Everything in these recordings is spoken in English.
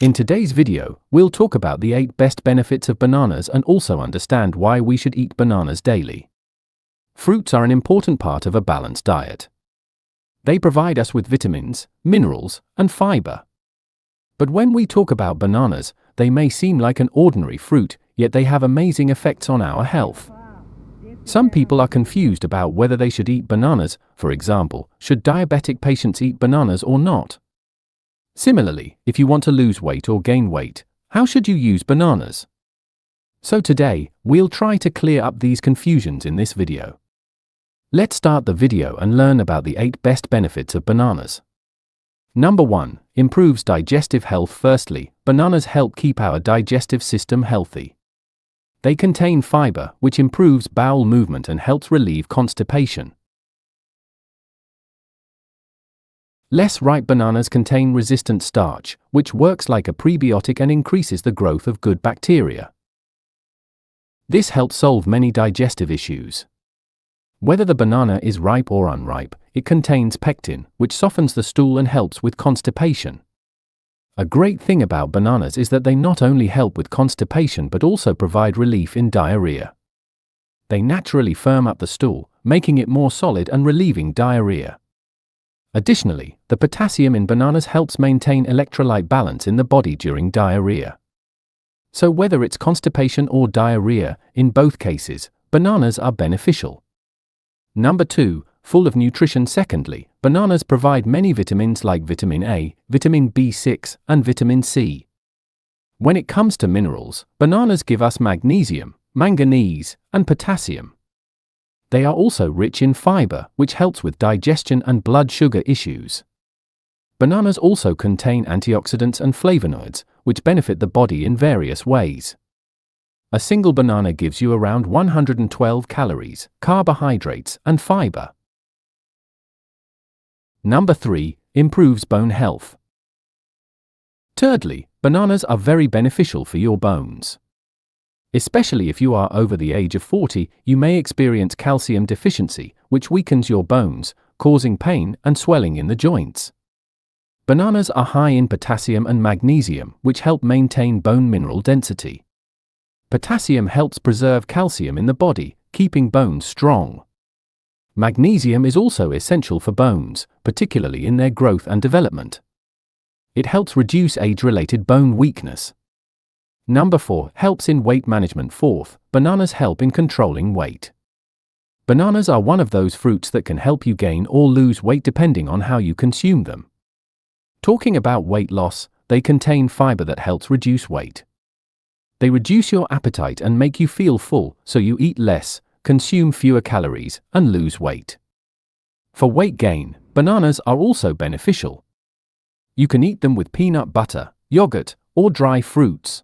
In today's video, we'll talk about the 8 best benefits of bananas and also understand why we should eat bananas daily. Fruits are an important part of a balanced diet. They provide us with vitamins, minerals, and fiber. But when we talk about bananas, they may seem like an ordinary fruit, yet they have amazing effects on our health. Some people are confused about whether they should eat bananas. For example, should diabetic patients eat bananas or not? Similarly, if you want to lose weight or gain weight, how should you use bananas? So today, we'll try to clear up these confusions in this video. Let's start the video and learn about the 8 best benefits of bananas. Number 1. Improves digestive health. Firstly, bananas help keep our digestive system healthy. They contain fiber, which improves bowel movement and helps relieve constipation. Less ripe bananas contain resistant starch, which works like a prebiotic and increases the growth of good bacteria. This helps solve many digestive issues. Whether the banana is ripe or unripe, it contains pectin, which softens the stool and helps with constipation. A great thing about bananas is that they not only help with constipation but also provide relief in diarrhea. They naturally firm up the stool, making it more solid and relieving diarrhea. Additionally, the potassium in bananas helps maintain electrolyte balance in the body during diarrhea. So whether it's constipation or diarrhea, in both cases, bananas are beneficial. Number 2. Full of nutrition. Secondly, bananas provide many vitamins like vitamin A, vitamin B6, and vitamin C. When it comes to minerals, bananas give us magnesium, manganese, and potassium. They are also rich in fiber, which helps with digestion and blood sugar issues. Bananas also contain antioxidants and flavonoids, which benefit the body in various ways. A single banana gives you around 112 calories, carbohydrates, and fiber. Number 3. Improves bone health. Thirdly, bananas are very beneficial for your bones. Especially if you are over the age of 40, you may experience calcium deficiency, which weakens your bones, causing pain and swelling in the joints. Bananas are high in potassium and magnesium, which help maintain bone mineral density. Potassium helps preserve calcium in the body, keeping bones strong. Magnesium is also essential for bones, particularly in their growth and development. It helps reduce age-related bone weakness. Number 4. Helps in weight management. Fourth, bananas help in controlling weight. Bananas are one of those fruits that can help you gain or lose weight depending on how you consume them. Talking about weight loss, they contain fiber that helps reduce weight. They reduce your appetite and make you feel full, so you eat less, consume fewer calories, and lose weight. For weight gain, bananas are also beneficial. You can eat them with peanut butter, yogurt, or dry fruits.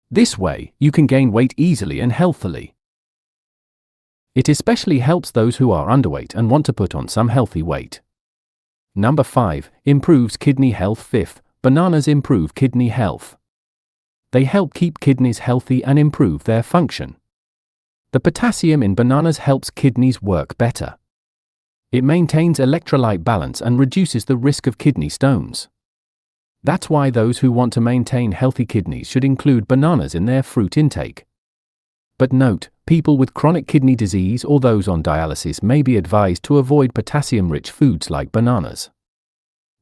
This way, you can gain weight easily and healthily. It especially helps those who are underweight and want to put on some healthy weight. Number 5. Improves kidney health. Fifth, bananas improve kidney health. They help keep kidneys healthy and improve their function. The potassium in bananas helps kidneys work better. It maintains electrolyte balance and reduces the risk of kidney stones. That's why those who want to maintain healthy kidneys should include bananas in their fruit intake. But note, people with chronic kidney disease or those on dialysis may be advised to avoid potassium-rich foods like bananas.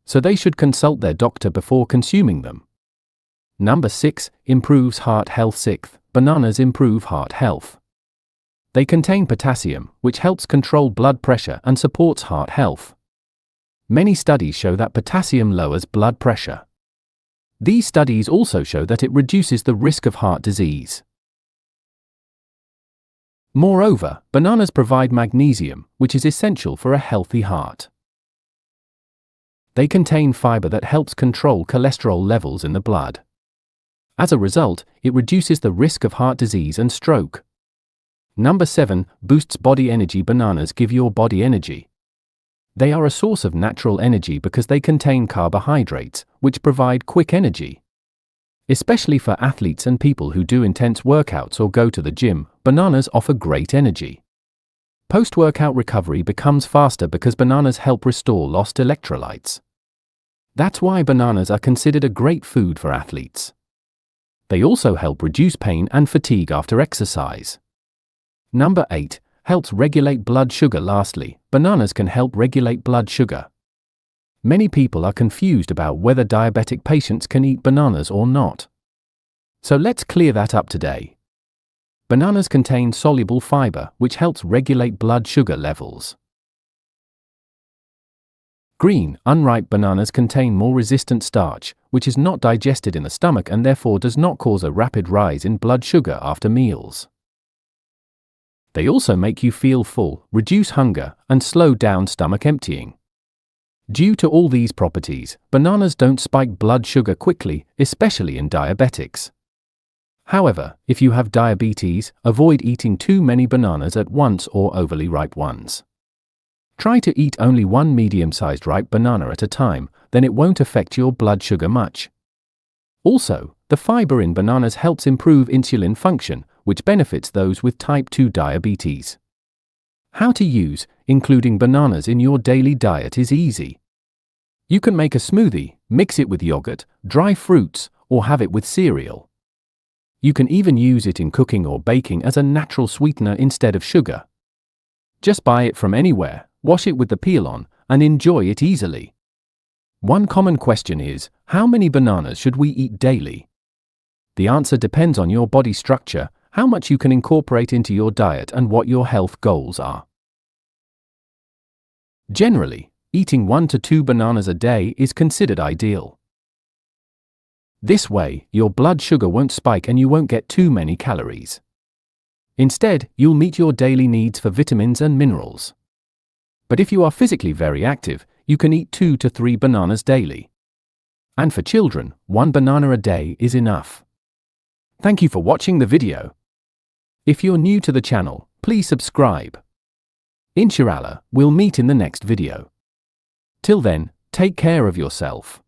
So they should consult their doctor before consuming them. Number 6. Improves heart health. Sixth, bananas improve heart health. They contain potassium, which helps control blood pressure and supports heart health. Many studies show that potassium lowers blood pressure. These studies also show that it reduces the risk of heart disease. Moreover, bananas provide magnesium, which is essential for a healthy heart. They contain fiber that helps control cholesterol levels in the blood. As a result, it reduces the risk of heart disease and stroke. Number 7. Boosts body energy. Bananas give your body energy. They are a source of natural energy because they contain carbohydrates, which provide quick energy. Especially for athletes and people who do intense workouts or go to the gym, bananas offer great energy. Post-workout recovery becomes faster because bananas help restore lost electrolytes. That's why bananas are considered a great food for athletes. They also help reduce pain and fatigue after exercise. Number 8. Helps regulate blood sugar. Lastly, bananas can help regulate blood sugar. Many people are confused about whether diabetic patients can eat bananas or not. So let's clear that up today. Bananas contain soluble fiber, which helps regulate blood sugar levels. Green, unripe bananas contain more resistant starch, which is not digested in the stomach and therefore does not cause a rapid rise in blood sugar after meals. They also make you feel full, reduce hunger, and slow down stomach emptying. Due to all these properties, bananas don't spike blood sugar quickly, especially in diabetics. However, if you have diabetes, avoid eating too many bananas at once or overly ripe ones. Try to eat only one medium-sized ripe banana at a time, then it won't affect your blood sugar much. Also, the fiber in bananas helps improve insulin function, which benefits those with type 2 diabetes. How to use, including bananas in your daily diet is easy. You can make a smoothie, mix it with yogurt, dry fruits, or have it with cereal. You can even use it in cooking or baking as a natural sweetener instead of sugar. Just buy it from anywhere, wash it with the peel on, and enjoy it easily. One common question is, how many bananas should we eat daily? The answer depends on your body structure, how much you can incorporate into your diet, and what your health goals are. Generally, eating 1 to 2 bananas a day is considered ideal. This way, your blood sugar won't spike and you won't get too many calories. Instead, you'll meet your daily needs for vitamins and minerals. But if you are physically very active, you can eat 2 to 3 bananas daily. And for children, 1 banana a day is enough. Thank you for watching the video. If you're new to the channel, please subscribe. Inshallah, we'll meet in the next video. Till then, take care of yourself.